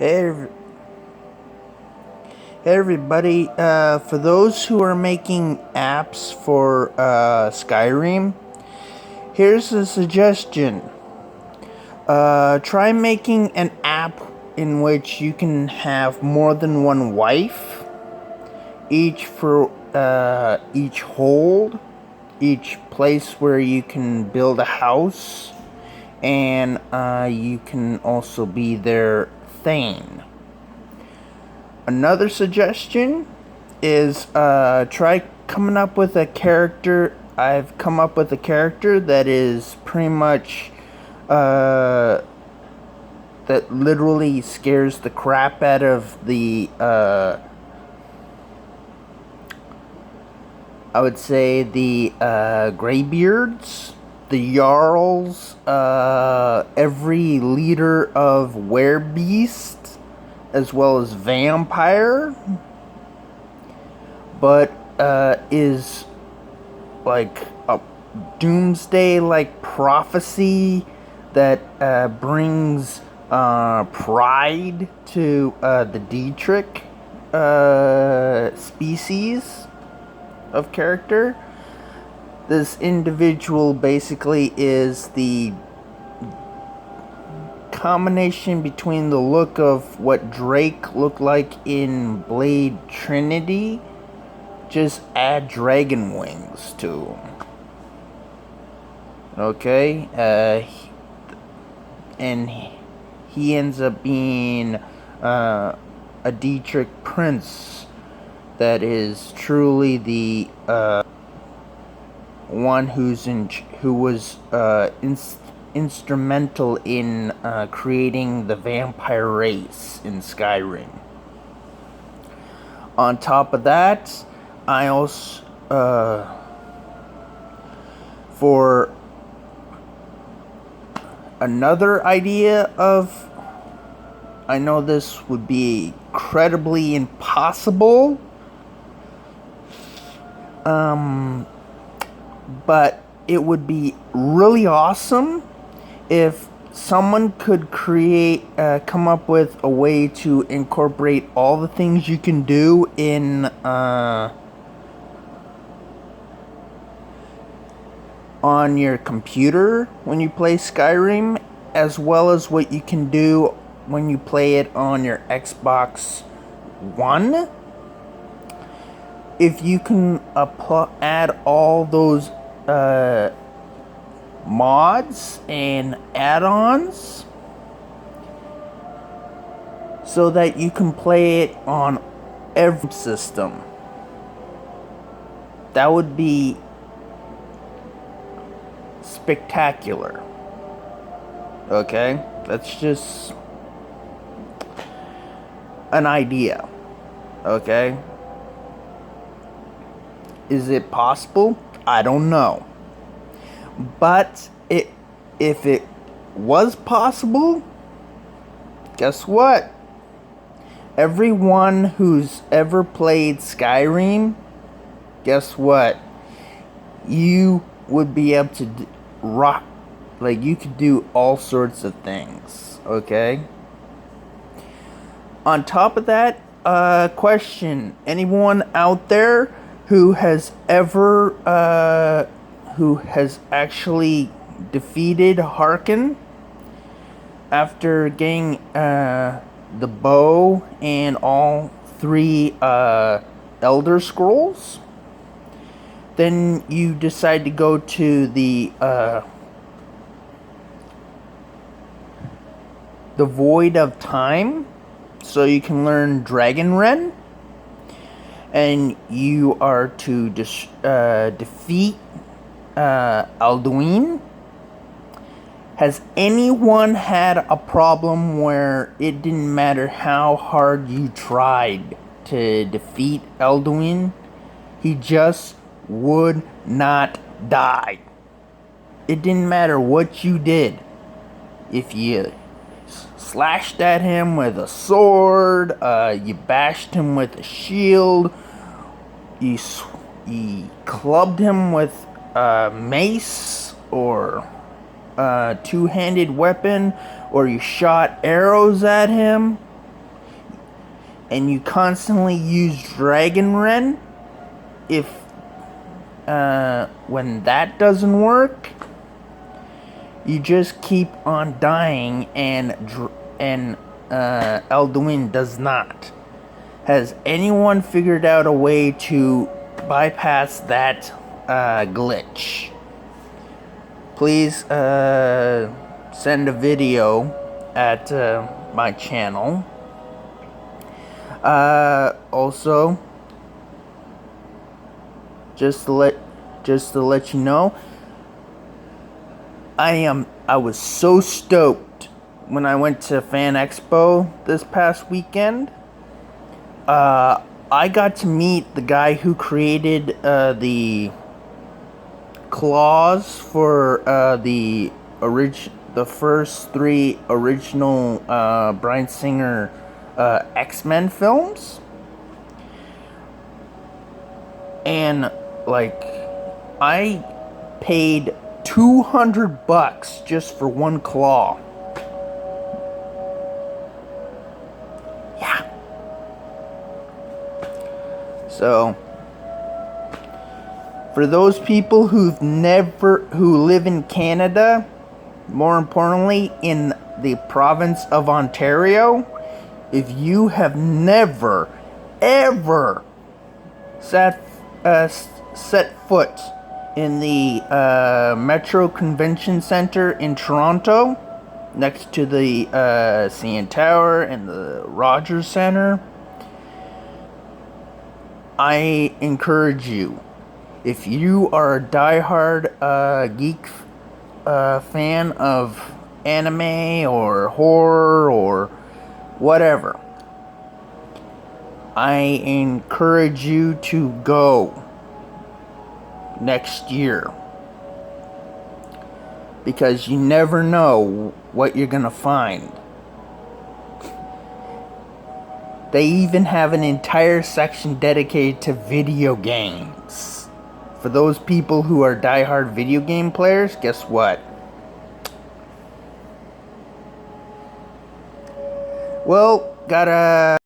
Hey, hey everybody, for those who are making apps for Skyrim, here's a suggestion. Try making an app in which you can have more than one wife, each for each hold, each place where you can build a house, and you can also be their thane. Another suggestion is try coming up with a character. I've come up with a character that is pretty much that literally scares the crap out of the I would say the graybeards, the jarls, every leader of werebeast, as well as vampire, but is like a doomsday like prophecy that brings pride to the Dietrich species of character. This individual basically is the combination between the look of what Drake looked like in Blade Trinity, just add dragon wings to him. Okay, and he ends up being a Dietrich prince that is truly the one who was instrumental in creating the vampire race in Skyrim. On top of that, I also for another idea of, I know this would be incredibly impossible, but it would be really awesome if someone could come up with a way to incorporate all the things you can do in on your computer when you play Skyrim, as well as what you can do when you play it on your Xbox One. If you can add all those mods and add-ons so that you can play it on every system, that would be spectacular. Okay, that's just an idea. Okay, is it possible? I don't know. But if it was possible, guess what? Everyone who's ever played Skyrim, guess what? You would be able to rock, like you could do all sorts of things, okay? On top of that, question, anyone out there who has ever who has actually defeated Harkin after getting the bow and all 3 Elder Scrolls? Then you decide to go to the Void of Time, so you can learn Dragon Ren, and you are to defeat Alduin. Has anyone had a problem where it didn't matter how hard you tried to defeat Alduin, he just would not die? It didn't matter what you did. If you slashed at him with a sword, you bashed him with a shield, you clubbed him with a mace or a two-handed weapon, or you shot arrows at him, and you constantly use Dragon Ren, if when that doesn't work, you just keep on dying, and Elduin does not. Has anyone figured out a way to bypass that glitch? Please send a video at my channel. Also, just to let you know, I was so stoked when I went to Fan Expo this past weekend. I got to meet the guy who created the claws for the first 3 original Bryan Singer X-Men films. And like, I paid $200 just for one claw. Yeah. So, for those people who live in Canada, more importantly in the province of Ontario, if you have never ever set foot in the Metro Convention Center in Toronto, next to the CN Tower and the Rogers Center, I encourage you, if you are a diehard geek fan of anime or horror or whatever, I encourage you to go next year, because you never know what you're gonna find. They even have an entire section dedicated to video games. For those people who are diehard video game players, guess what? Well, gotta